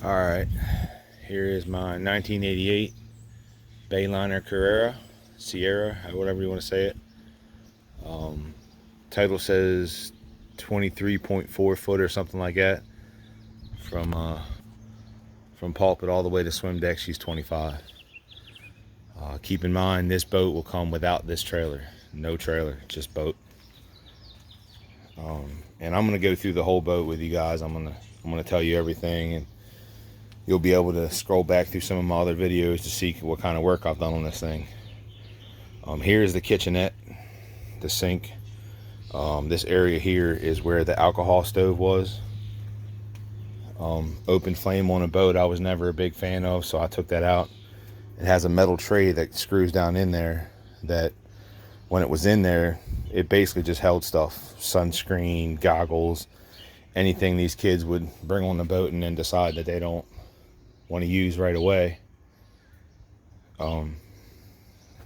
Alright, here is my 1988 bayliner Sierra, whatever you want to say it. Title says 23.4 foot or something like that. From pulpit all the way to swim deck, she's 25. Keep in mind, this boat will come without this trailer. No trailer, just boat. And I'm gonna go through the whole boat with you guys. I'm gonna tell you everything, and you'll be able to scroll back through some of my other videos to see what kind of work I've done on this thing. Here's the kitchenette, the sink. This area here is where the alcohol stove was. Open flame on a boat I was never a big fan of, so I took that out. It has a metal tray that screws down in there that when it was in there, it basically just held stuff. Sunscreen, goggles, anything these kids would bring on the boat and then decide that they don't want to use right away.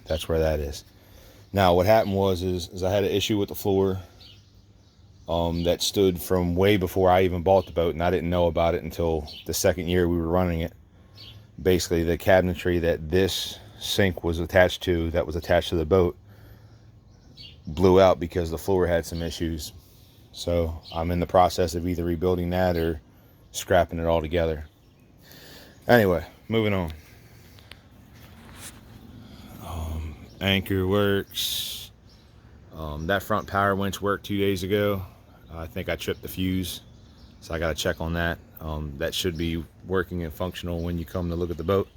That's where that is. Now what happened is I had an issue with the floor that stood from way before I even bought the boat, and I didn't know about it until the second year we were running it. Basically, the cabinetry that this sink was attached to, that was attached to the boat, blew out because the floor had some issues. So I'm in the process of either rebuilding that or scrapping it all together. Anyway, moving on. Anchor works. That front power winch worked 2 days ago. I think I tripped the fuse, so I got to check on that. That should be working and functional when you come to look at the boat.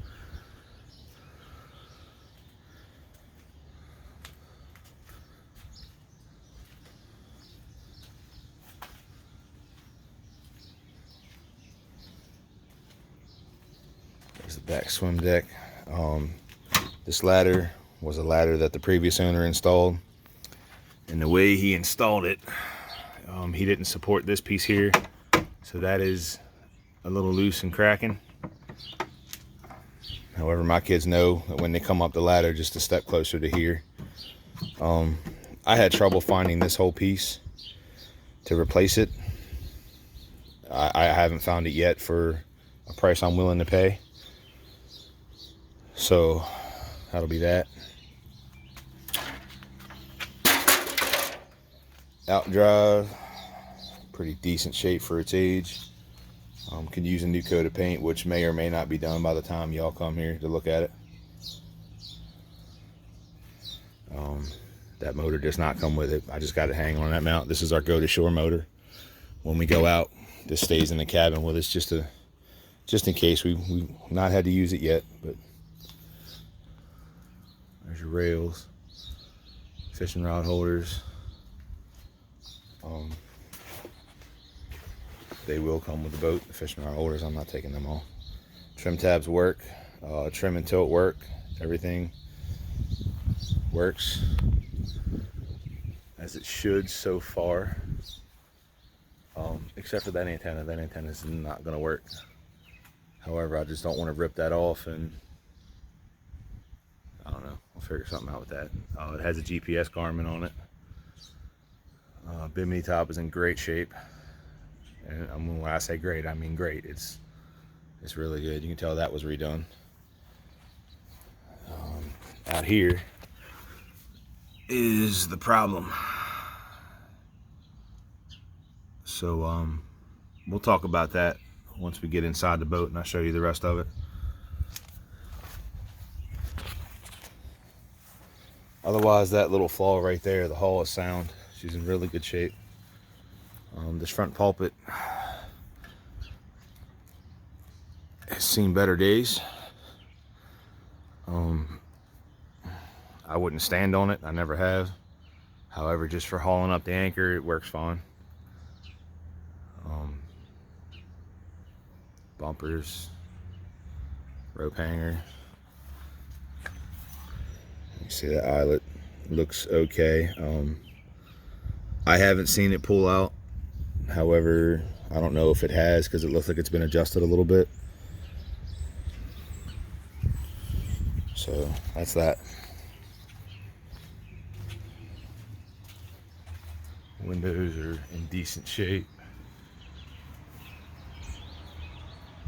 There's the back swim deck. This ladder was a ladder that the previous owner installed, and the way he installed it, he didn't support this piece here, so that is a little loose and cracking. However, my kids know that when they come up the ladder, just a step closer to here. I had trouble finding this whole piece to replace it. I haven't found it yet for a price I'm willing to pay, so that'll be that. Outdrive, pretty decent shape for its age. Could use a new coat of paint, which may or may not be done by the time y'all come here to look at it. That motor does not come with it. I just got it hanging on that mount. This is our go to shore motor. When we go out, this stays in the cabin with us just in case. We've not had to use it yet, but there's your rails, fishing rod holders. They will come with the boat. The fishing rod holders, I'm not taking them off. Trim tabs work. Trim and tilt work. Everything works as it should so far. Except for that antenna. That antenna is not going to work. However, I just don't want to rip that off, and I don't know. I'll figure something out with that. It has a GPS Garmin on it. Bimini top is in great shape. And when I say great, I mean great. It's really good. You can tell that was redone. Out here is the problem. So we'll talk about that once we get inside the boat and I'll show you the rest of it. Otherwise, that little flaw right there, the hull is sound. She's in really good shape. This front pulpit has seen better days. I wouldn't stand on it. I never have. However, just for hauling up the anchor, it works fine. Bumpers, rope hanger. You see the eyelet looks okay. I haven't seen it pull out. However, I don't know if it has because it looks like it's been adjusted a little bit. So that's that. Windows are in decent shape.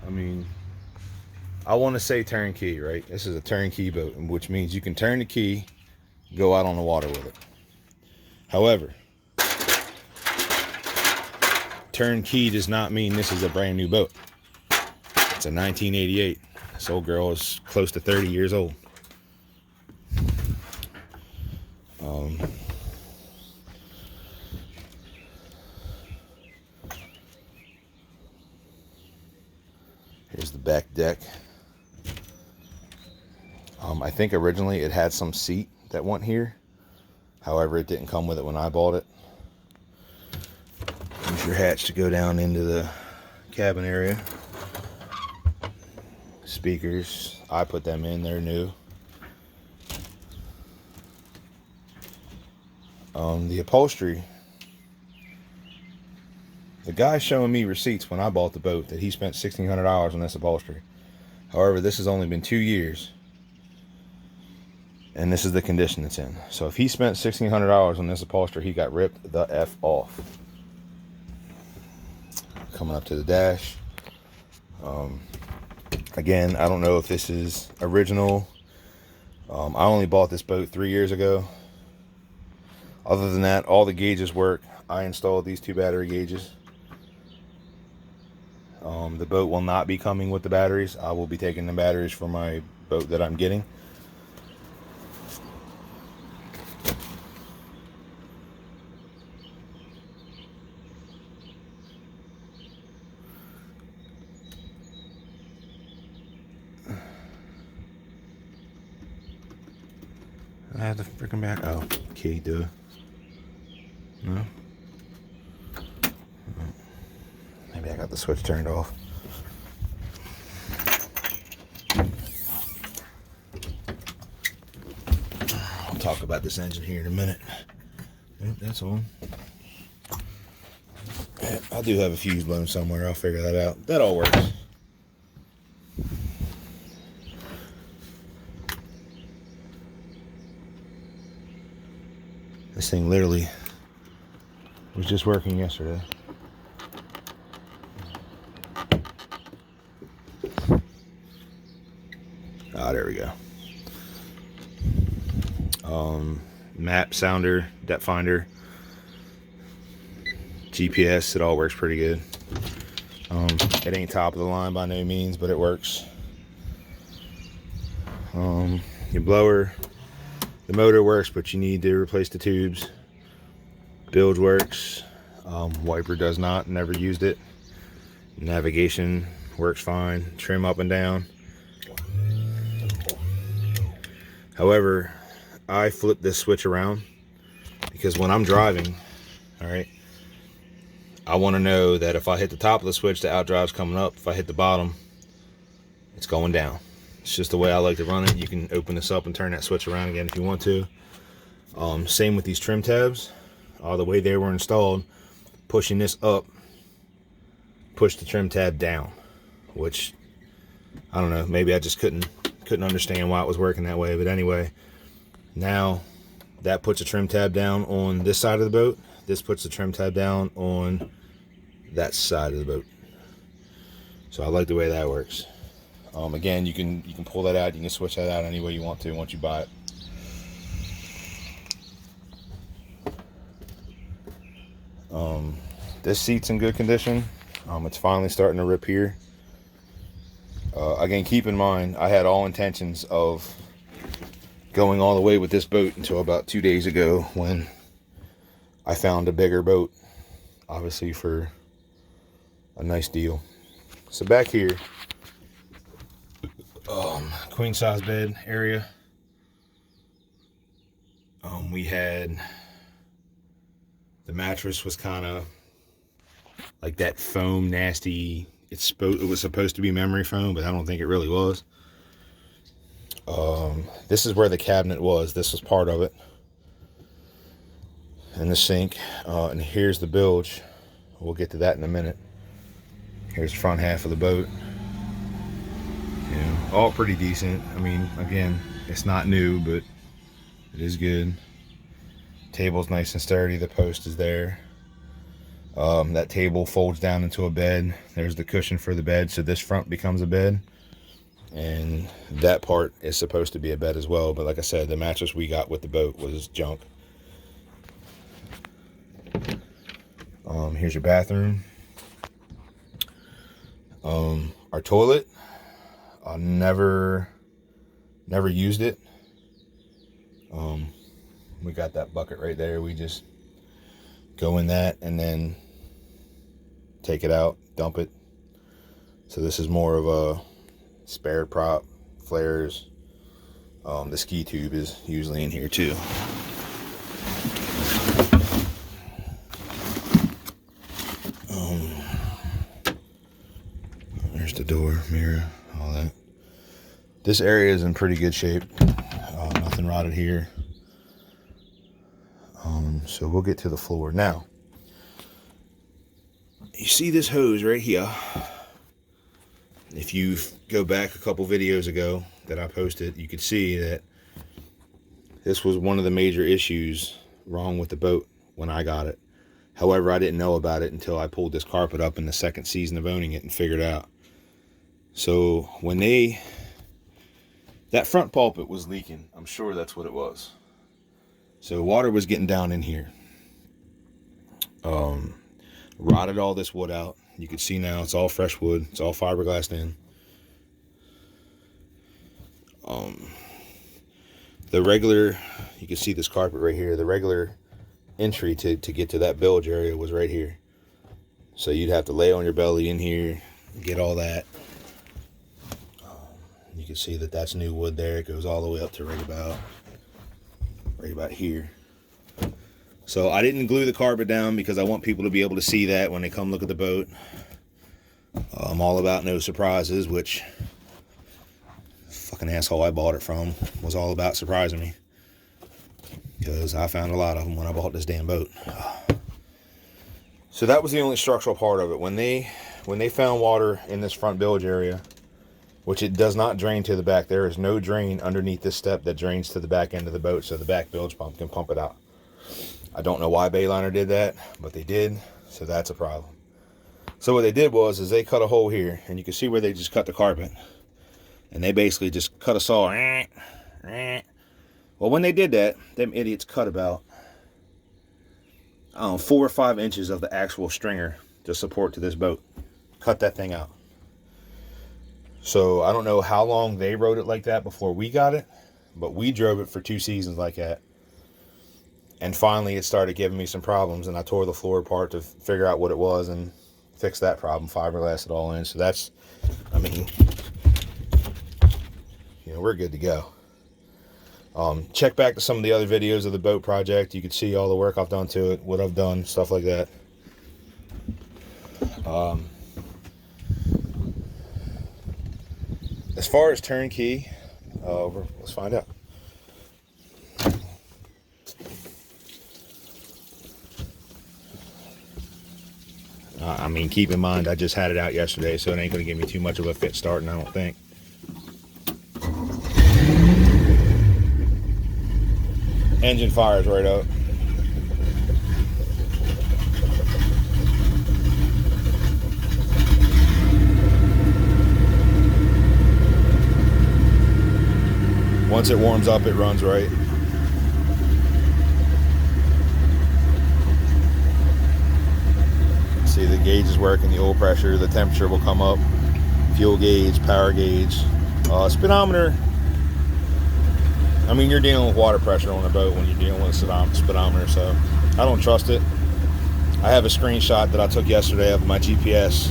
I mean, I want to say turnkey, right? This is a turnkey boat, which means you can turn the key, go out on the water with it. However, turnkey does not mean this is a brand new boat. It's a 1988. This old girl is close to 30 years old. Here's the back deck. I think originally it had some seat that went here. However, it didn't come with it when I bought it. Use your hatch to go down into the cabin area. Speakers, I put them in, they're new. The upholstery. The guy showing me receipts when I bought the boat that he spent $1,600 on this upholstery. However, this has only been 2 years. And this is the condition it's in. So if he spent $1,600 on this upholstery, he got ripped the F off. Coming up to the dash. Again, I don't know if this is original. I only bought this boat 3 years ago. Other than that, all the gauges work. I installed these 2 battery gauges. The boat will not be coming with the batteries. I will be taking the batteries for my boat that I'm getting. I have the freaking back. Oh, key, duh. No? Maybe I got the switch turned off. I'll talk about this engine here in a minute. Yep, that's on. I do have a fuse blown somewhere. I'll figure that out. That all works. This thing literally was just working yesterday. Ah, there we go. Map, sounder, depth finder, GPS, it all works pretty good. It ain't top of the line by no means, but it works. Your blower, the motor works, but you need to replace the tubes. Bilge works. Wiper does not, never used it. Navigation works fine. Trim up and down. However, I flip this switch around because when I'm driving, all right, I want to know that if I hit the top of the switch, the outdrive's coming up. If I hit the bottom, it's going down. It's just the way I like to run it. You can open this up and turn that switch around again if you want to. Same with these trim tabs. The way they were installed, pushing this up, push the trim tab down, which I don't know. Maybe I just couldn't understand why it was working that way. But anyway, now that puts a trim tab down on this side of the boat. This puts the trim tab down on that side of the boat. So I like the way that works. Again, you can pull that out. You can switch that out any way you want to once you buy it. This seat's in good condition. It's finally starting to rip here. Again, keep in mind, I had all intentions of going all the way with this boat until about 2 days ago when I found a bigger boat, obviously for a nice deal. So back here, queen size bed area. We had, the mattress was kind of like that foam nasty. It was supposed to be memory foam, but I don't think it really was. This is where the cabinet was. This was part of it. And the sink. And here's the bilge. We'll get to that in a minute. Here's the front half of the boat. You know, all pretty decent. I mean, again, it's not new, but it is good. Table's nice and sturdy. The post is there. That table folds down into a bed. There's the cushion for the bed, so this front becomes a bed. And that part is supposed to be a bed as well, but like I said, the mattress we got with the boat was junk. Here's your bathroom. Our toilet, I never used it. We got that bucket right there. We just go in that and then take it out, dump it. So this is more of a spare prop, flares. The ski tube is usually in here too. There's the door, mirror, all that. This area is in pretty good shape. Nothing rotted here. So we'll get to the floor now. You see this hose right here? If you go back a couple videos ago that I posted, you could see that this was one of the major issues wrong with the boat when I got it. However, I didn't know about it until I pulled this carpet up in the second season of owning it and figured out. So when that front pulpit was leaking, I'm sure that's what it was. So water was getting down in here. Rotted all this wood out. You can see now it's all fresh wood. It's all fiberglassed in. The regular, you can see this carpet right here. The regular entry to get to that bilge area was right here. So you'd have to lay on your belly in here, get all that. You can see that that's new wood there. It goes all the way up to right about here. So I didn't glue the carpet down because I want people to be able to see that when they come look at the boat. I'm all about no surprises, which fucking asshole I bought it from was all about surprising me. Because I found a lot of them when I bought this damn boat. So that was the only structural part of it. When they found water in this front bilge area, which it does not drain to the back. There is no drain underneath this step that drains to the back end of the boat so the back bilge pump can pump it out. I don't know why bayliner did that, but they did, so that's a problem. So what they did was they cut a hole here, and you can see where they just cut the carpet. And they basically just cut a saw. Well, when they did that, them idiots cut about 4 or 5 inches of the actual stringer to support to this boat. Cut that thing out. So I don't know how long they rode it like that before we got it, but we drove it for 2 seasons like that. And finally it started giving me some problems, and I tore the floor apart to figure out what it was and fix that problem, fiberglass it all in. So that's, I mean, you know, we're good to go. Check back to some of the other videos of the boat project. You can see all the work I've done to it, what I've done, stuff like that. As far as turnkey, let's find out. I mean, keep in mind, I just had it out yesterday, so it ain't going to give me too much of a fit starting, I don't think. Engine fires right up. Once it warms up, it runs right. See, the gauge is working, the oil pressure, the temperature will come up. Fuel gauge, power gauge, speedometer. I mean, you're dealing with water pressure on a boat when you're dealing with a speedometer, so I don't trust it. I have a screenshot that I took yesterday of my GPS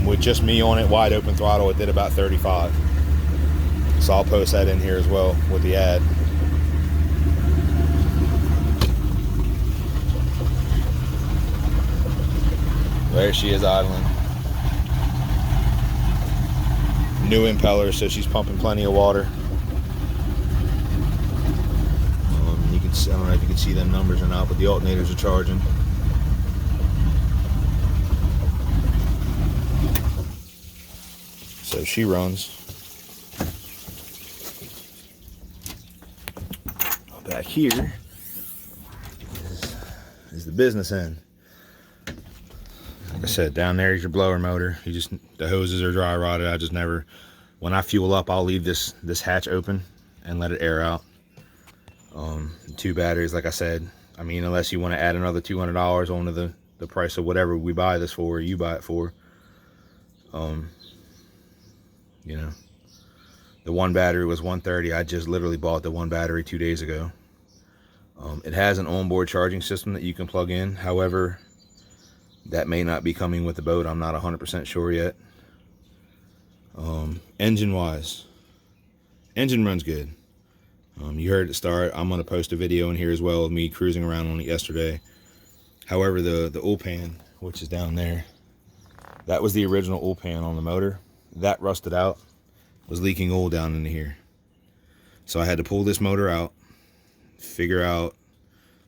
with just me on it, wide open throttle. It did about 35. So I'll post that in here as well with the ad. There she is idling. New impeller, so she's pumping plenty of water. You can see, I don't know if you can see them numbers or not, but the alternators are charging. So she runs. Back here is the business end. I said, down there is your blower motor. The hoses are dry rotted. I just never, when I fuel up, I'll leave this hatch open and let it air out. 2 batteries, like I said. I mean, unless you want to add another $200 onto the price of whatever we buy this for, or you buy it for. You know, the 1 battery was $130. I just literally bought the 1 battery 2 days ago. It has an onboard charging system that you can plug in. However, that may not be coming with the boat. I'm not 100% sure yet. Engine wise, engine runs good. You heard it start. I'm going to post a video in here as well of me cruising around on it yesterday. However, the oil pan, which is down there, that was the original oil pan on the motor. That rusted out, was leaking oil down into here. So I had to pull this motor out, figure out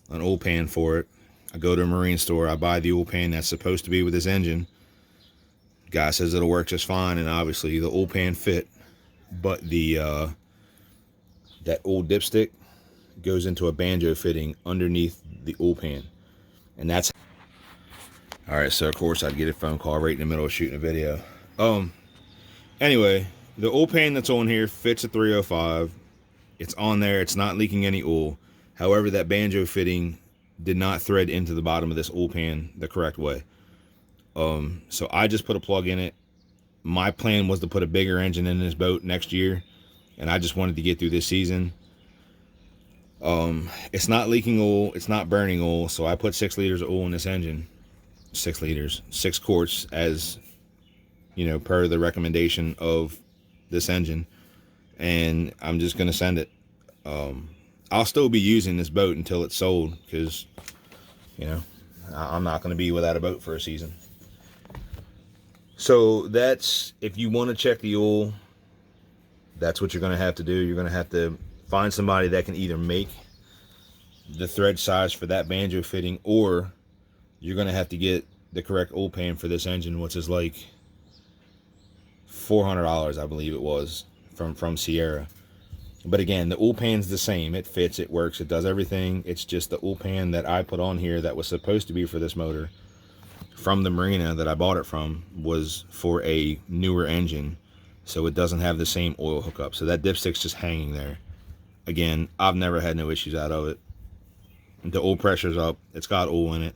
an oil pan for it. I go to a marine store, I buy the oil pan that's supposed to be with this engine. Guy says it'll work just fine, and obviously the oil pan fit, but that old dipstick goes into a banjo fitting underneath the oil pan, and that's all right. So of course I'd get a phone call right in the middle of shooting a video. Anyway, the oil pan that's on here fits a 305. It's on there. It's not leaking any oil. However, that banjo fitting did not thread into the bottom of this oil pan the correct way. So I just put a plug in it. My plan was to put a bigger engine in this boat next year, and I just wanted to get through this season. It's not leaking oil, it's not burning oil, so I put 6 liters of oil in this engine. 6 liters, 6 quarts, as you know, per the recommendation of this engine, and I'm just gonna send it. I'll still be using this boat until it's sold, because you know, I'm not going to be without a boat for a season. So that's, if you want to check the oil, that's what you're going to have to do. You're going to have to find somebody that can either make the thread size for that banjo fitting, or you're going to have to get the correct oil pan for this engine, which is like $400, I believe it was, from Sierra. But again, the oil pan's the same. It fits, it works, it does everything. It's just the oil pan that I put on here that was supposed to be for this motor from the marina that I bought it from was for a newer engine, so it doesn't have the same oil hookup. So that dipstick's just hanging there. Again, I've never had no issues out of it. The oil pressure's up. It's got oil in it.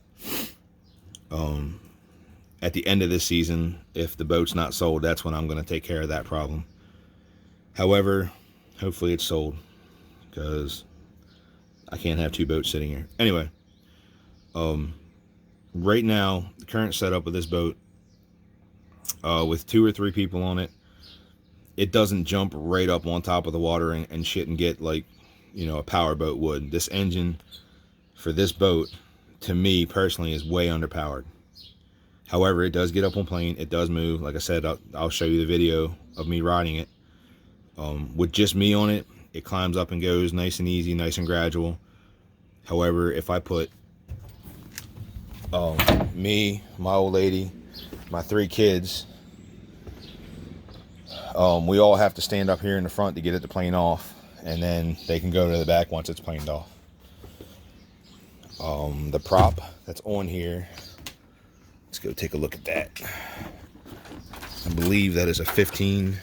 At the end of this season, if the boat's not sold, that's when I'm going to take care of that problem. However, hopefully it's sold, because I can't have 2 boats sitting here. Anyway, right now, the current setup of this boat, with 2 or 3 people on it, it doesn't jump right up on top of the water and shit and get like, you know, a power boat would. This engine for this boat, to me personally, is way underpowered. However, it does get up on plane. It does move. Like I said, I'll show you the video of me riding it. With just me on it, it climbs up and goes nice and easy, nice and gradual. However, if I put me, my old lady, my 3 kids, we all have to stand up here in the front to get it to plane off, and then they can go to the back once it's planed off. The prop that's on here, let's go take a look at that. I believe that is a 15.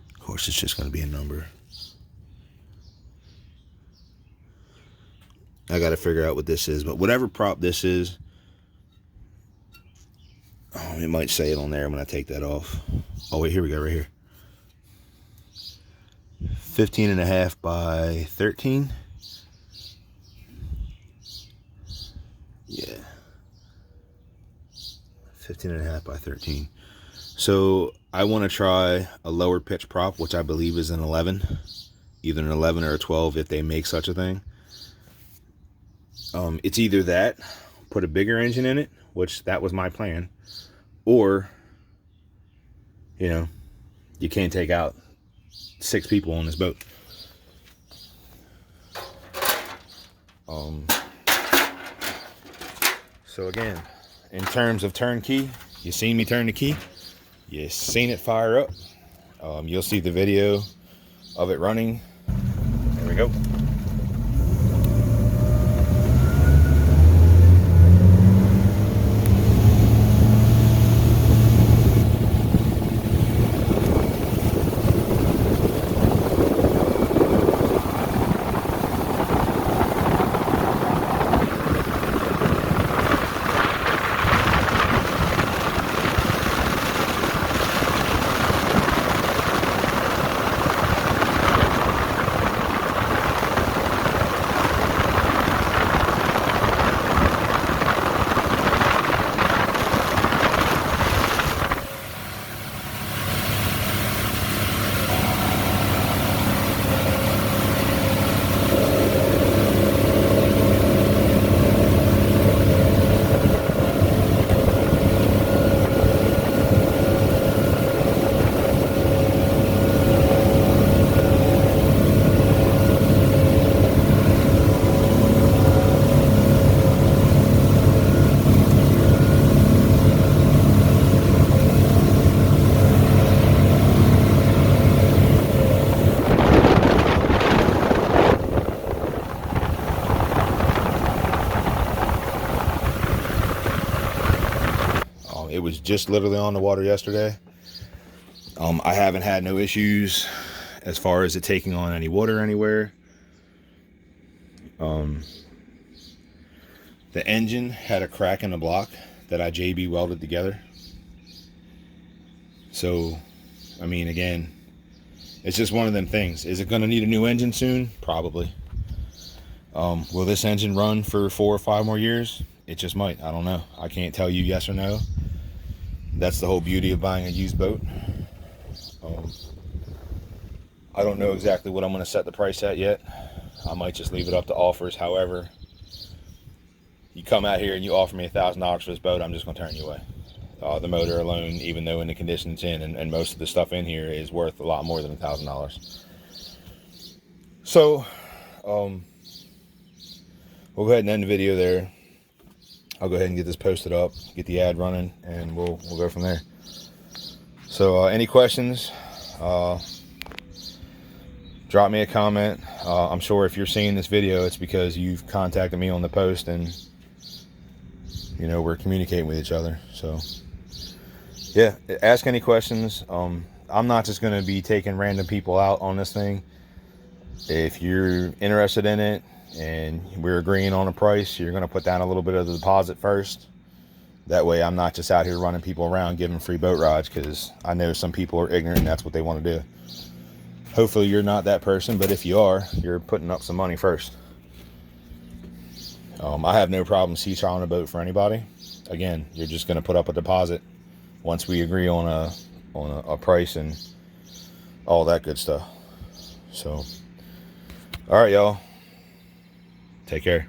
Of course, it's just going to be a number. I got to figure out what this is, but whatever prop this is, it might say it on there when I take that off. Oh wait, here we go, right here. 15.5 by 13. Yeah. 15.5 by 13. So I want to try a lower pitch prop, which I believe is an 11, either an 11 or a 12 if they make such a thing. It's either that, put a bigger engine in it, which that was my plan, or, you know, you can't take out 6 people on this boat. So again, in terms of turnkey, you seen me turn the key, you seen it fire up. You'll see the video of it running. There we go. It was just literally on the water yesterday. I haven't had no issues as far as it taking on any water anywhere. The engine had a crack in the block that I JB welded together. So, I mean, again, it's just one of them things. Is it going to need a new engine soon? Probably. Will this engine run for 4 or 5 more years? It just might. I don't know. I can't tell you yes or no. That's the whole beauty of buying a used boat. I don't know exactly what I'm going to set the price at yet. I might just leave it up to offers. However, you come out here and you offer me $1,000 for this boat, I'm just going to turn you away. The motor alone, even though in the condition it's in, and most of the stuff in here is worth a lot more than $1,000. So, we'll go ahead and end the video there. I'll go ahead and get this posted up, get the ad running, and we'll go from there. So any questions, drop me a comment. I'm sure if you're seeing this video, it's because you've contacted me on the post and, you know, we're communicating with each other. So yeah, ask any questions. I'm not just going to be taking random people out on this thing. If you're interested in it and we're agreeing on a price, you're going to put down a little bit of the deposit first. That way I'm not just out here running people around giving free boat rides, because I know some people are ignorant and that's what they want to do. Hopefully you're not that person, but if you are, you're putting up some money first. I have no problem sea trialing a boat for anybody. Again, you're just going to put up a deposit once we agree on a price and all that good stuff. So, all right, y'all. Take care.